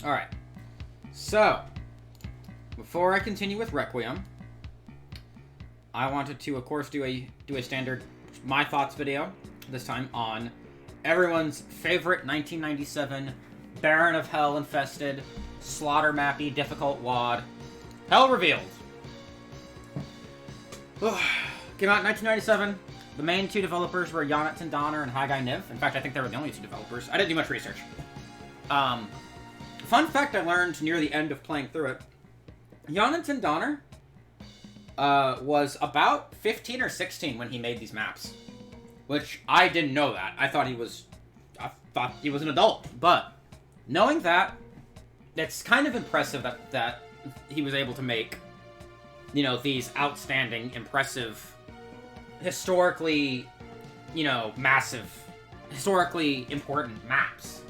Alright. So, before I continue with Requiem, I wanted to, of course, do a standard My Thoughts video, this time on everyone's favorite 1997 Baron of Hell infested, slaughter mappy, difficult WAD, Hell Revealed. Came out in 1997. The main two developers were Jonathan Donner and Haggai Niv. In fact, I think they were the only two developers. I didn't do much research. Fun fact I learned near the end of playing through it. Jonathan Donner was about 15 or 16 when he made these maps. Which, I didn't know that. I thought he was an adult. But, knowing that, it's kind of impressive that he was able to make, you know, these outstanding, impressive, historically, you know, massive, historically important maps.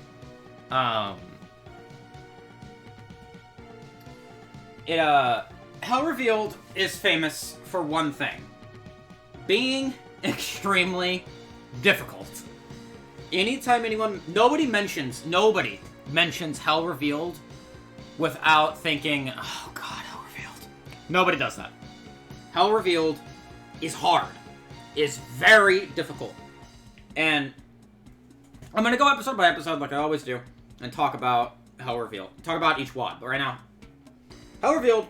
Hell Revealed is famous for one thing. Being extremely difficult. Anytime nobody mentions Hell Revealed without thinking, oh god, Hell Revealed. Nobody does that. Hell Revealed is hard. Is very difficult. And I'm gonna go episode by episode like I always do and talk about Hell Revealed. Talk about each WAD. But right now, Hell Revealed,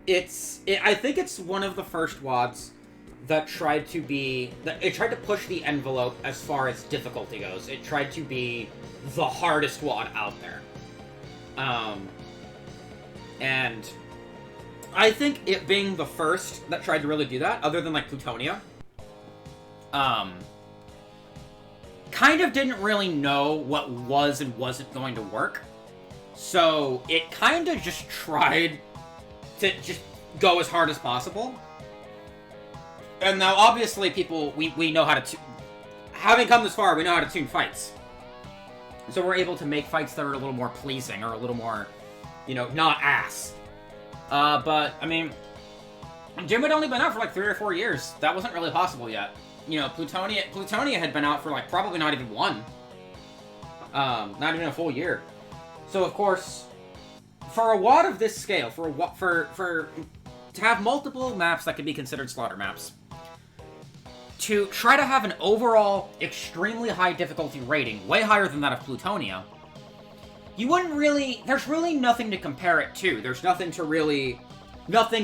I think it's one of the first WADs that tried to push the envelope as far as difficulty goes. It tried to be the hardest WAD out there. And I think it being the first that tried to really do that, other than, like, Plutonia, kind of didn't really know what was and wasn't going to work. So, it kind of just tried to just go as hard as possible. And now, obviously, we know how to... Having come this far, we know how to tune fights. So we're able to make fights that are a little more pleasing, or a little more, you know, not ass. But, I mean, Jim had only been out for like 3 or 4 years. That wasn't really possible yet. You know, Plutonia had been out for like probably not even one. Not even a full year. So, of course, for a WAD of this scale, to have multiple maps that could be considered slaughter maps, to try to have an overall extremely high difficulty rating, way higher than that of Plutonia, there's really nothing to compare it to. There's nothing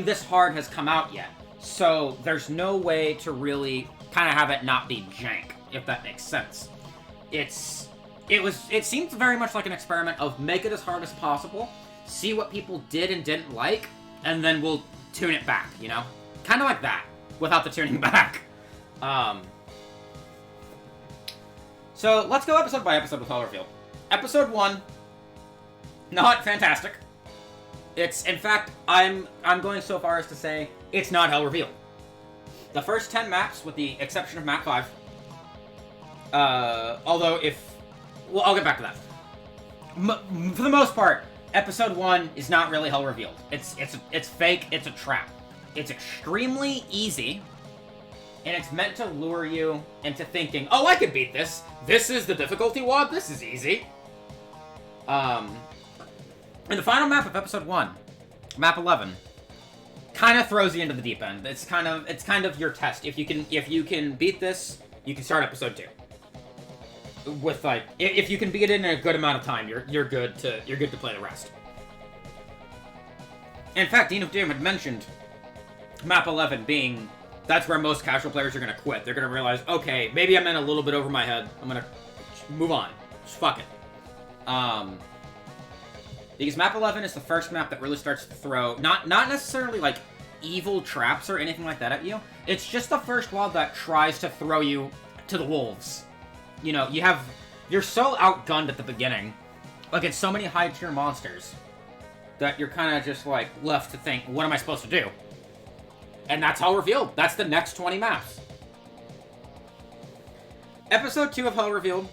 this hard has come out yet. So there's no way to really kind of have it not be jank, if that makes sense. It seems very much like an experiment of make it as hard as possible, see what people did and didn't like, and then we'll tune it back, you know? Kind of like that, without the tuning back. So let's go episode by episode with Hell Revealed. Episode 1, not fantastic. In fact, I'm going so far as to say it's not Hell Revealed. The first 10 maps, with the exception of map 5, although I'll get back to that. For the most part, episode 1 is not really Hell Revealed. It's fake, it's a trap. It's extremely easy, and it's meant to lure you into thinking, oh, I could beat this. This is the difficulty WAD, this is easy. And the final map of episode 1, map 11, kind of throws you into the deep end. It's kind of your test. If you can beat this, you can start episode 2. With like, if you can beat it in a good amount of time, you're good to play the rest. In fact, Dean of Doom had mentioned map 11 being, that's where most casual players are gonna quit. They're gonna realize, okay, maybe I'm in a little bit over my head. I'm gonna move on. Just fuck it. Because map 11 is the first map that really starts to throw, not necessarily like evil traps or anything like that at you. It's just the first WAD that tries to throw you to the wolves. You know, you're so outgunned at the beginning, like it's so many high tier monsters, that you're kind of just like left to think, what am I supposed to do? And that's Hell Revealed. That's the next 20 maps. Episode 2 of Hell Revealed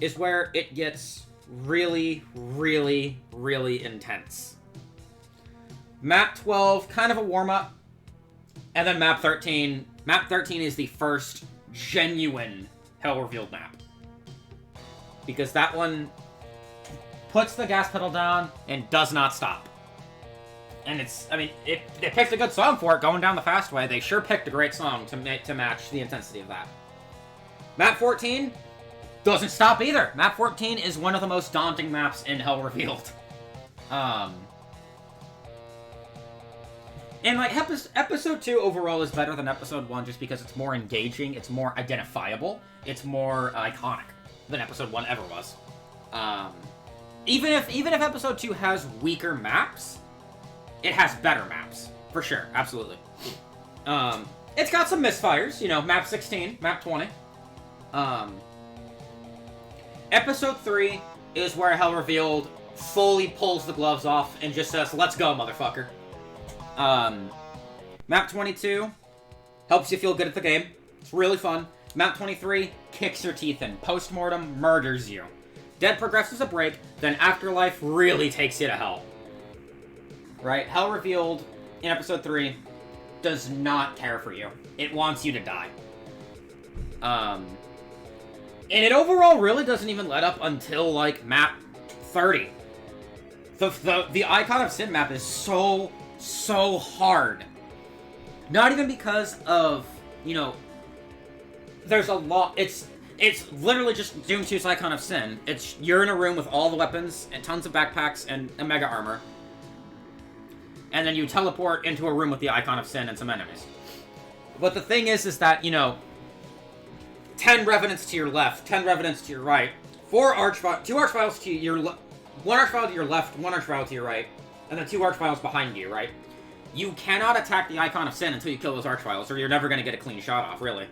is where it gets really, really, really intense. Map 12, kind of a warm-up. And then map 13. Map 13 is the first genuine Hell Revealed map. Because that one puts the gas pedal down, and does not stop. And it's, I mean, they picked a good song for it, Going Down the Fast Way. They sure picked a great song to match the intensity of that. Map 14 doesn't stop either. Map 14 is one of the most daunting maps in Hell Revealed. And, like, Episode 2 overall is better than Episode 1 just because it's more engaging, it's more identifiable, it's more iconic than Episode 1 ever was. Even if Episode 2 has weaker maps, it has better maps. For sure, absolutely. It's got some misfires, you know, Map 16, Map 20. Episode 3 is where Hell Revealed fully pulls the gloves off and just says, let's go, motherfucker. Map 22 helps you feel good at the game. It's really fun. Map 23 kicks your teeth in. Postmortem murders you. Dead progresses a break, then Afterlife really takes you to hell. Right? Hell Revealed in Episode 3 does not care for you. It wants you to die. And it overall really doesn't even let up until, like, Map 30. The Icon of Sin map is so hard. Not even because of, you know, there's a lot, it's literally just Doom 2's Icon of Sin. You're in a room with all the weapons and tons of backpacks and a mega armor. And then you teleport into a room with the Icon of Sin and some enemies. But the thing is that, you know, 10 Revenants to your left, 10 Revenants to your right, 2 Archviles to your left, 1 Archvile to your left, 1 Archvile to your right, and then 2 Archviles behind you, right? You cannot attack the Icon of Sin until you kill those Archviles, or you're never going to get a clean shot off, really.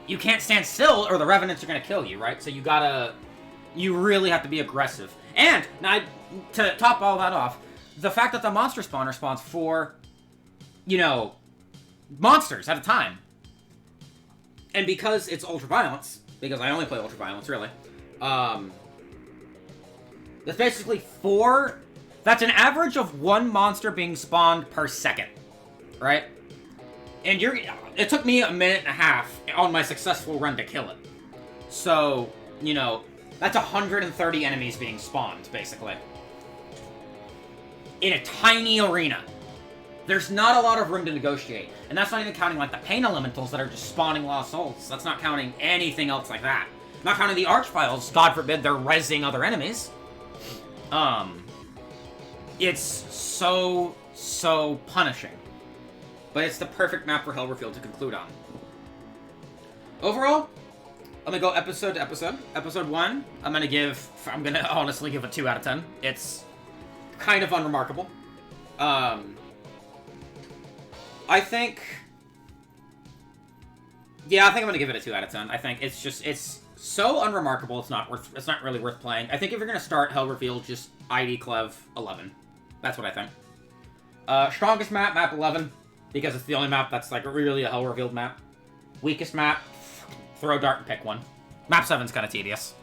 You can't stand still, or the Revenants are going to kill you, right? So you really have to be aggressive. And, now, to top all that off, the fact that the monster spawner spawns 4, you know, monsters at a time. And because it's ultraviolence, because I only play ultraviolence, really, there's basically 4, that's an average of 1 monster being spawned per second, right? And it took me a minute and a half on my successful run to kill it. So, you know, that's 130 enemies being spawned, basically. In a tiny arena. There's not a lot of room to negotiate. And that's not even counting, like, the pain elementals that are just spawning lost souls. That's not counting anything else like that. Not counting the Archviles, God forbid they're rezzing other enemies. It's so punishing. But it's the perfect map for Hell Revealed to conclude on. Overall, let me go episode to episode. Episode 1, I'm gonna honestly give a 2 out of 10. It's kind of unremarkable. I think I'm gonna give it a 2 out of 10. I think it's so unremarkable. It's not really worth playing. I think if you're gonna start Hell Revealed, just ID Clev 11. That's what I think. Strongest map, map 11, because it's the only map that's like really a Hell Revealed map. Weakest map, throw a dart and pick one. Map 7's kind of tedious.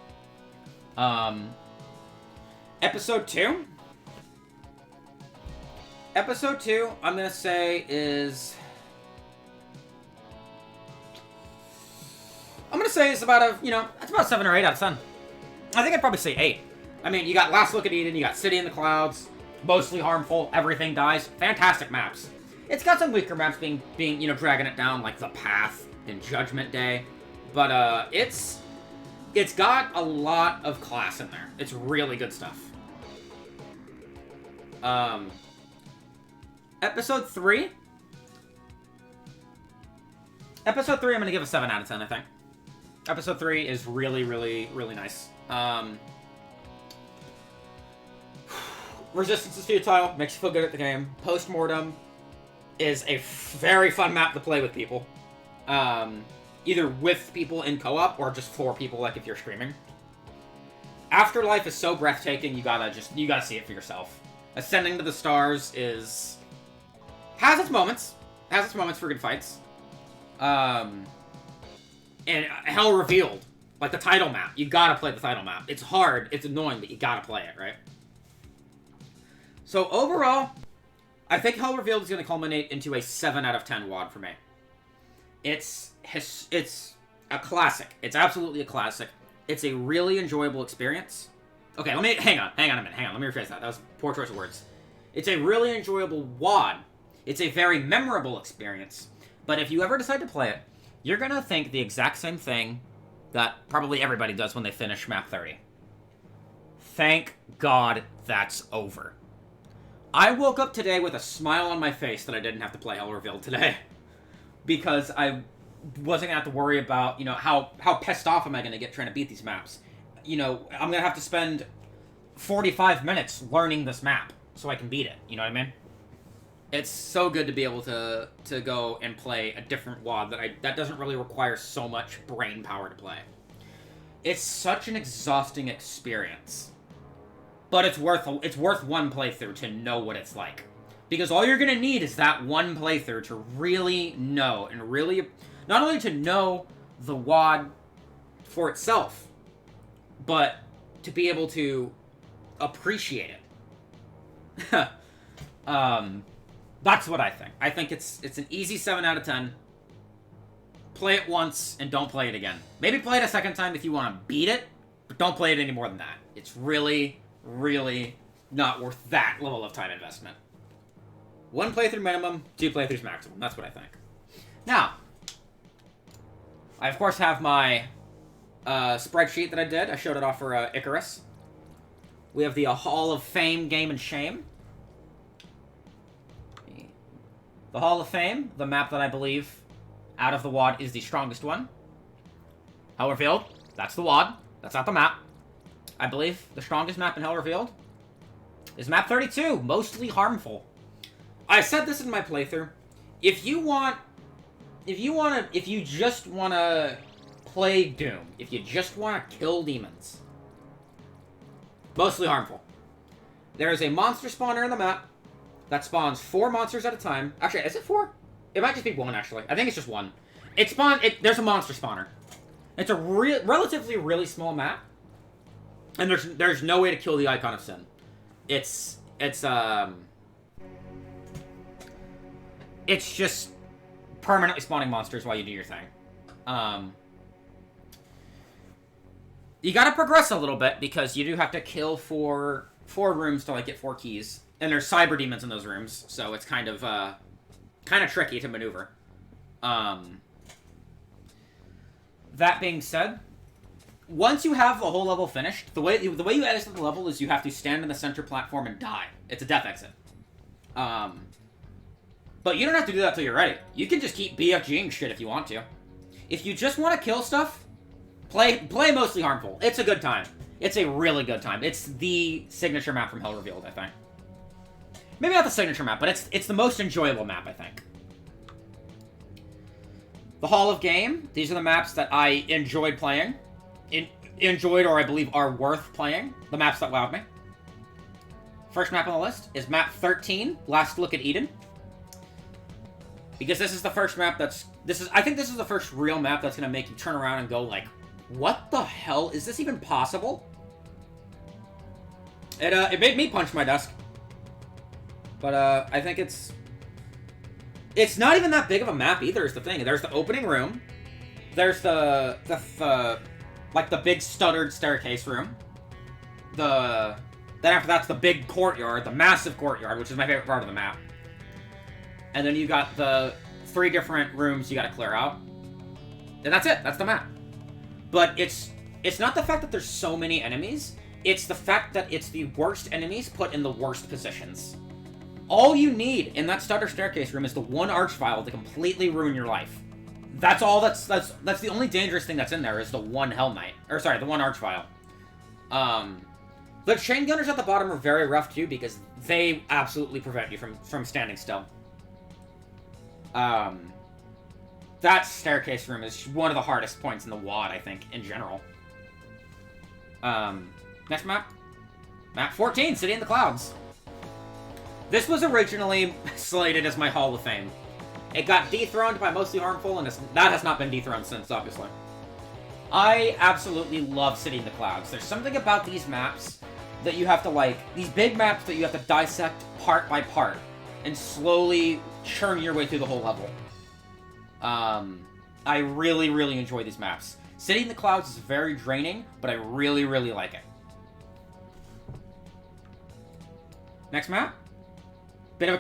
Episode 2. Episode 2, I'm gonna say is... it's about it's about 7 or 8 out of 10. I think I'd probably say 8. I mean, you got Last Look at Eden, you got City in the Clouds, mostly harmful, everything dies. Fantastic maps. It's got some weaker maps being dragging it down, like The Path and Judgment Day. But, it's got a lot of class in there. It's really good stuff. Episode 3. Episode 3, I'm gonna give a 7 out of 10, I think. Episode 3 is really, really, really nice. Resistance is futile, makes you feel good at the game. Postmortem is a very fun map to play with people. Either with people in co-op or just for people, like if you're streaming. Afterlife is so breathtaking, you gotta see it for yourself. Ascending to the Stars has its moments for good fights. And Hell Revealed, like the title map, you gotta play the title map. It's hard, it's annoying, but you gotta play it, right? So overall, I think Hell Revealed is gonna culminate into a 7 out of 10 WOD for me. It's a classic. It's absolutely a classic. It's a really enjoyable experience. Okay, hang on a minute, let me rephrase that. That was a poor choice of words. It's a really enjoyable WOD. It's a very memorable experience. But if you ever decide to play it, you're gonna think the exact same thing that probably everybody does when they finish map 30. Thank God that's over. I woke up today with a smile on my face that I didn't have to play Hell Revealed today. Because I wasn't gonna have to worry about, how pissed off am I gonna get trying to beat these maps. I'm gonna have to spend 45 minutes learning this map so I can beat it. You know what I mean? It's so good to be able to go and play a different WOD that doesn't really require so much brain power to play. It's such an exhausting experience. But it's worth one playthrough to know what it's like. Because all you're gonna need is that one playthrough to really know, and really, not only to know the WOD for itself, but to be able to appreciate it. That's what I think. I think it's an easy 7 out of 10. Play it once and don't play it again. Maybe play it a second time if you want to beat it, but don't play it any more than that. It's really, really not worth that level of time investment. 1 playthrough minimum, 2 playthroughs maximum. That's what I think. Now, I of course have my spreadsheet that I did. I showed it off for Icarus. We have the Hall of Fame, Game, and Shame. The Hall of Fame, the map that I believe, out of the WOD, is the strongest one. Hell Revealed, that's the WOD. That's not the map. I believe the strongest map in Hell Revealed is map 32, Mostly Harmful. I said this in my playthrough. If you just want to play Doom, if you just want to kill demons, Mostly Harmful. There is a monster spawner in the map that spawns 4 monsters at a time. Actually, is it 4? It might just be 1, actually. I think it's just 1. There's a monster spawner. It's a relatively really small map. And there's no way to kill the Icon of Sin. It's just permanently spawning monsters while you do your thing. You gotta progress a little bit, because you do have to kill 4 rooms to, get 4 keys. And there's cyber demons in those rooms, so it's kind of tricky to maneuver. That being said, once you have the whole level finished, the way you exit the level is you have to stand in the center platform and die. It's a death exit. But you don't have to do that till you're ready. You can just keep BFGing shit if you want to. If you just want to kill stuff, play Mostly Harmful. It's a good time. It's a really good time. It's the signature map from Hell Revealed, I think. Maybe not the signature map, but it's the most enjoyable map, I think. The Hall of Game. These are the maps that I enjoyed playing. Enjoyed, or I believe are worth playing. The maps that wowed me. First map on the list is map 13, Last Look at Eden. Because this is the first map I think this is the first real map that's going to make you turn around and go like, what the hell? Is this even possible? It made me punch my desk. But, I think it's not even that big of a map either, is the thing. There's the opening room. There's the big stuttered staircase room. Then after that's the big courtyard, the massive courtyard, which is my favorite part of the map. And then you got the 3 different rooms you gotta clear out. And that's it. That's the map. But it's not the fact that there's so many enemies. It's the fact that it's the worst enemies put in the worst positions. All you need in that stutter staircase room is the 1 archvile to completely ruin your life. That's all. That's the only dangerous thing that's in there is the 1 Hell Knight. Or sorry, the 1 archvile. The chain gunners at the bottom are very rough too, because they absolutely prevent you from standing still. That staircase room is one of the hardest points in the WOD, I think, in general. Next map. Map 14, City in the Clouds. This was originally slated as my Hall of Fame. It got dethroned by Mostly Harmful, and that has not been dethroned since, obviously. I absolutely love City in the Clouds. There's something about these maps that you have to, these big maps that you have to dissect part by part, and slowly churn your way through the whole level. I really, really enjoy these maps. City in the Clouds is very draining, but I really, really like it. Next map. Bit of a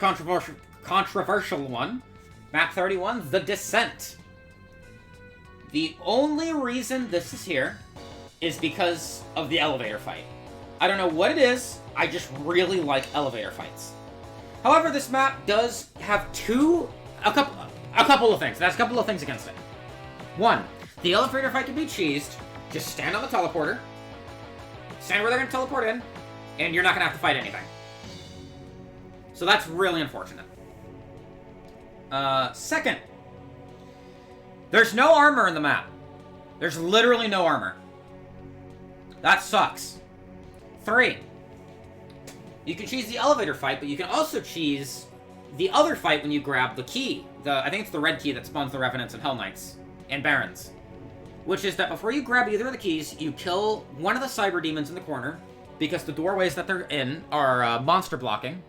controversial one. Map 31, The Descent. The only reason this is here is because of the elevator fight. I don't know what it is, I just really like elevator fights. However, this map does have a couple of things. That's a couple of things against it. One, the elevator fight can be cheesed. Just stand on the teleporter, stand where they're going to teleport in, and you're not going to have to fight anything. So that's really unfortunate. Second, there's no armor in the map. There's literally no armor. That sucks. 3, you can cheese the elevator fight, but you can also cheese the other fight when you grab the key. I think it's the red key that spawns the Revenants and Hell Knights and Barons. Which is that before you grab either of the keys, you kill one of the Cyber Demons in the corner, because the doorways that they're in are monster blocking.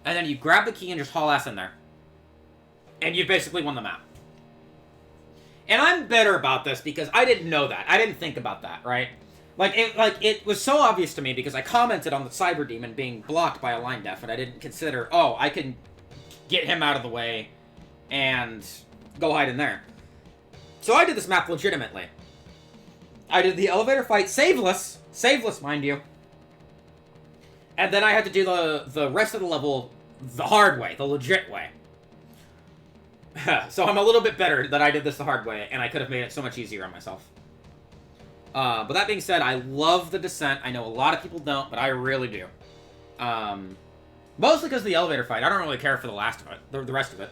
And then you grab the key and just haul ass in there. And you've basically won the map. And I'm bitter about this because I didn't know that. I didn't think about that, right? It was so obvious to me because I commented on the Cyber Demon being blocked by a line def, and I didn't consider, oh, I can get him out of the way and go hide in there. So I did this map legitimately. I did the elevator fight saveless, mind you. And then I had to do the rest of the level the hard way, the legit way. So I'm a little bit better that I did this the hard way, and I could have made it so much easier on myself. But that being said, I love The Descent. I know a lot of people don't, but I really do. Mostly because of the elevator fight. I don't really care for the last of it, the rest of it.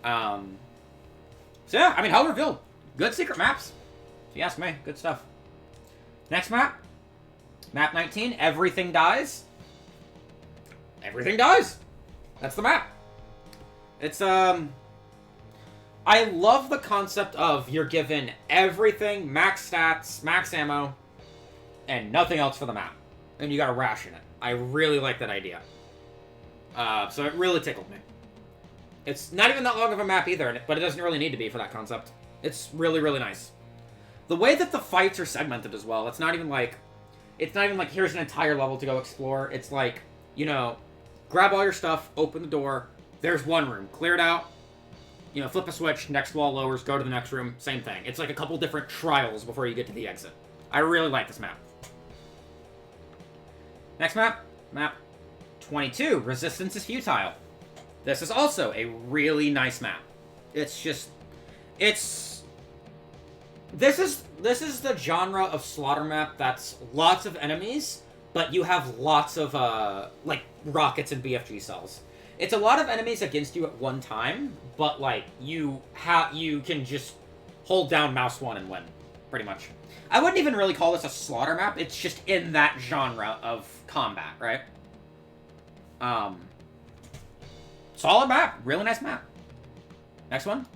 So yeah, I mean, Hell Revealed. Good secret maps. If you ask me, good stuff. Next map. Map 19, Everything Dies. Everything dies! That's the map. It's, I love the concept of you're given everything, max stats, max ammo, and nothing else for the map. And you gotta ration it. I really like that idea. So it really tickled me. It's not even that long of a map either, but it doesn't really need to be for that concept. It's really, really nice. The way that the fights are segmented as well, it's not even like, here's an entire level to go explore. It's like, you know, grab all your stuff, open the door, there's one room, clear it out, you know, flip a switch, next wall lowers, go to the next room, same thing. It's like a couple different trials before you get to the exit. I really like this map. Next map, map 22, Resistance is Futile. This is also a really nice map. It's just, this is the genre of slaughter map that's lots of enemies, but you have lots of, like, rockets and BFG cells. It's a lot of enemies against you at one time, but, like, you can just hold down mouse 1 and win, pretty much. I wouldn't even really call this a slaughter map, it's just in that genre of combat, right? Solid map, really nice map. Next one.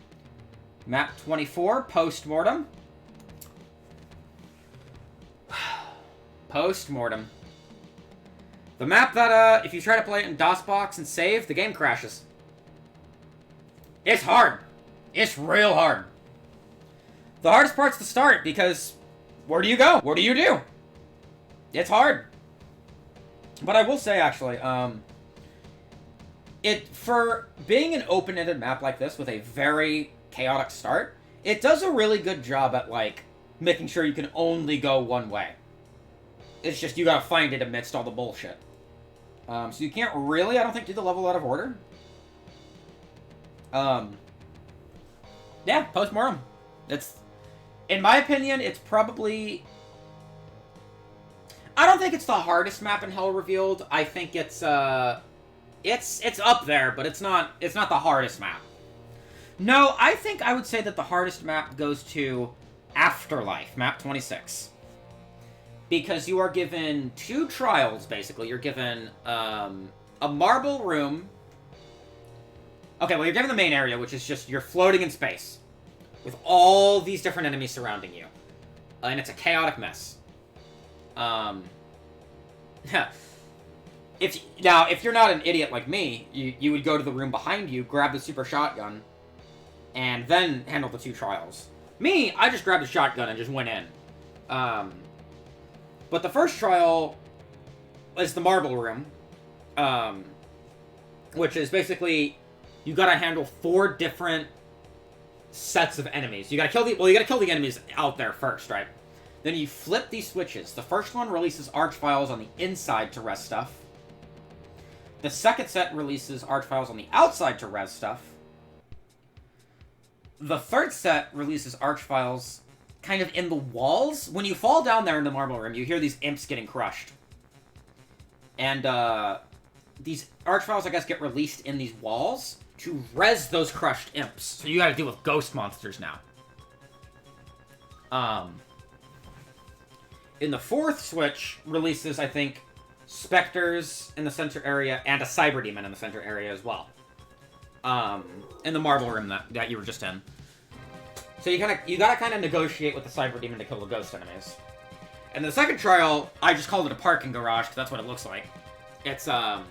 Map 24, Postmortem. Postmortem. The map that, if you try to play it in DOSBox and save, the game crashes. It's hard. It's real hard. The hardest part's the start, because where do you go? What do you do? It's hard. But I will say, actually, for being an open-ended map like this with a very chaotic start, it does a really good job at, like, making sure you can only go one way. It's just you gotta find it amidst all the bullshit. So you can't really, I don't think, do the level out of order. Yeah, Postmortem. It's, in my opinion, it's probably, I don't think it's the hardest map in Hell Revealed. I think it's up there, but it's not the hardest map. No, I think I would say that the hardest map goes to Afterlife, map 26. Because you are given 2 trials, basically. You're given a marble room. Okay, well, you're given the main area, which is just you're floating in space with all these different enemies surrounding you. And it's a chaotic mess. If you're not an idiot like me, you would go to the room behind you, grab the super shotgun, and then handle the 2 trials. Me, I just grabbed the shotgun and just went in. But the first trial is the marble room, which is basically you gotta handle 4 different sets of enemies. You gotta kill the enemies out there first, right? Then you flip these switches. The first one releases archviles on the inside to res stuff. The second set releases archviles on the outside to res stuff. The third set releases archviles kind of in the walls. When you fall down there in the marble room, you hear these imps getting crushed. And, these archviles, I guess, get released in these walls to res those crushed imps. So you gotta deal with ghost monsters now. In the fourth switch, releases, I think, specters in the center area and a cyber demon in the center area as well. In the marble room that you were just in. So you gotta kind of negotiate with the cyber demon to kill the ghost enemies. And the second trial, I just called it a parking garage because that's what it looks like. It's a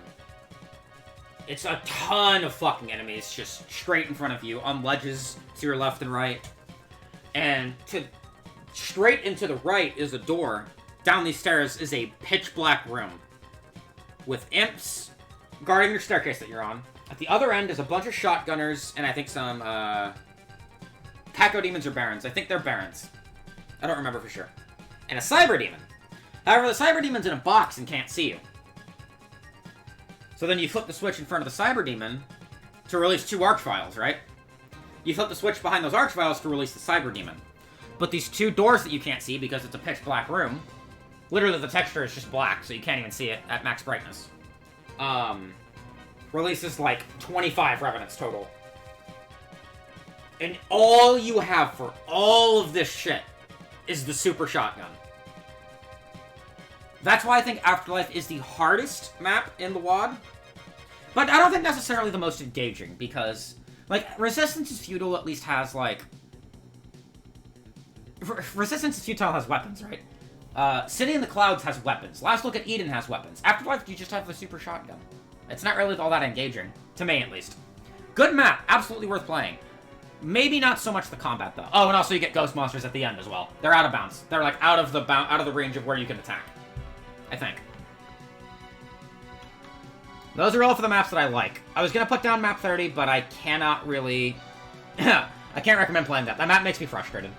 ton of fucking enemies just straight in front of you on ledges to your left and right. And straight into the right is a door. Down these stairs is a pitch black room with imps guarding your staircase that you're on. At the other end is a bunch of shotgunners and I think some cacodemons or barons. I think they're barons. I don't remember for sure. And a cyber demon. However, the cyber demon's in a box and can't see you. So then you flip the switch in front of the cyber demon to release 2 archviles, right? You flip the switch behind those archviles to release the cyber demon. But these 2 doors that you can't see because it's a pitch black room, literally the texture is just black, so you can't even see it at max brightness. Releases like 25 revenants total. And all you have for all of this shit is the super shotgun. That's why I think Afterlife is the hardest map in the WoD. But I don't think necessarily the most engaging, because, like, Resistance is Futile at least has, like... Resistance is Futile has weapons, right? City in the Clouds has weapons. Last Look at Eden has weapons. Afterlife, you just have the super shotgun. It's not really all that engaging. To me, at least. Good map. Absolutely worth playing. Maybe not so much the combat, though. Oh, and also you get ghost monsters at the end as well. They're out of bounds. They're, like, out of the range of where you can attack. I think. Those are all for the maps that I like. I was gonna put down map 30, but I cannot really... I can't recommend playing that. That map makes me frustrated.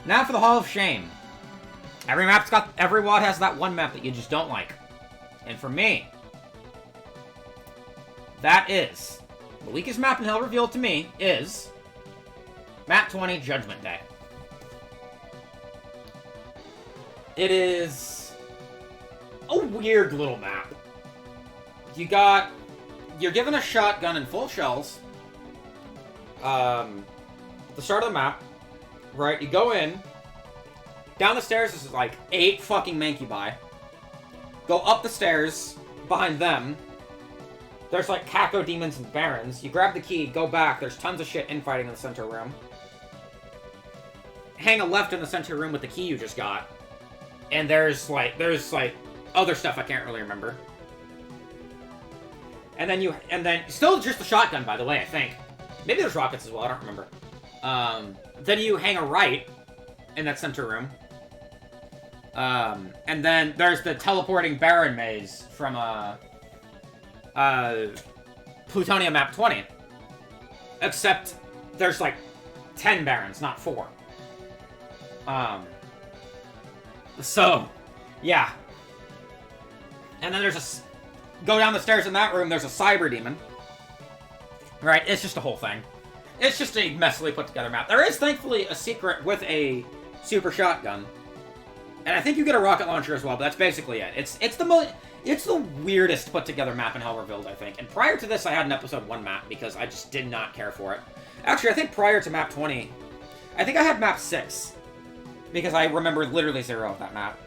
Now for the Hall of Shame. Every WoD has that one map that you just don't like. And for me, that is... The weakest map in Hell revealed to me is... Map 20, Judgment Day. It is a weird little map. You're given a shotgun and full shells. At the start of the map, right? You go in. Down the stairs is like 8 fucking mancubi. Go up the stairs behind them. There's like cacodemons and barons. You grab the key, go back. There's tons of shit infighting in the center room. Hang a left in the center room with the key you just got. And there's other stuff I can't really remember. And then still just the shotgun, by the way, I think. Maybe there's rockets as well, I don't remember. Then you hang a right in that center room. And then there's the teleporting Baron maze from Plutonia map 20. Except there's like 10 Barons, not 4. So, yeah. And then go down the stairs in that room, there's a cyber demon. Right, it's just a whole thing. It's just a messily put together map. There is, thankfully, a secret with a super shotgun. And I think you get a rocket launcher as well, but that's basically it. It's the weirdest put together map in Hell Revealed, I think. And prior to this, I had an episode 1 map because I just did not care for it. Actually, I think prior to map 20, I think I had map 6. Because I remember literally 0 of that map.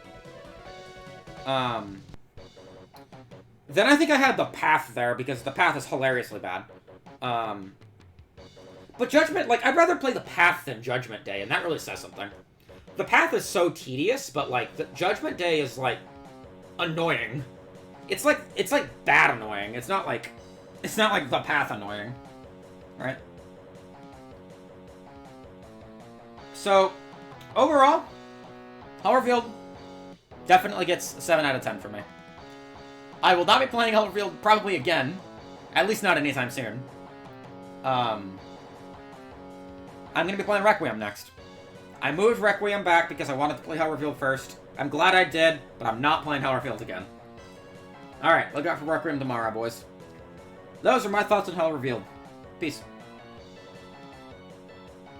Then I think I had the path there, because the path is hilariously bad. But Judgment, like, I'd rather play the path than Judgment Day, and that really says something. The path is so tedious, but, like, the Judgment Day is, like, annoying. It's like bad annoying. It's not like the path annoying. Right? So, overall, Hell Revealed definitely gets a 7 out of 10 for me. I will not be playing Hell Revealed probably again. At least not anytime soon. I'm going to be playing Requiem next. I moved Requiem back because I wanted to play Hell Revealed first. I'm glad I did, but I'm not playing Hell Revealed again. Alright, look out for Requiem tomorrow, boys. Those are my thoughts on Hell Revealed. Peace.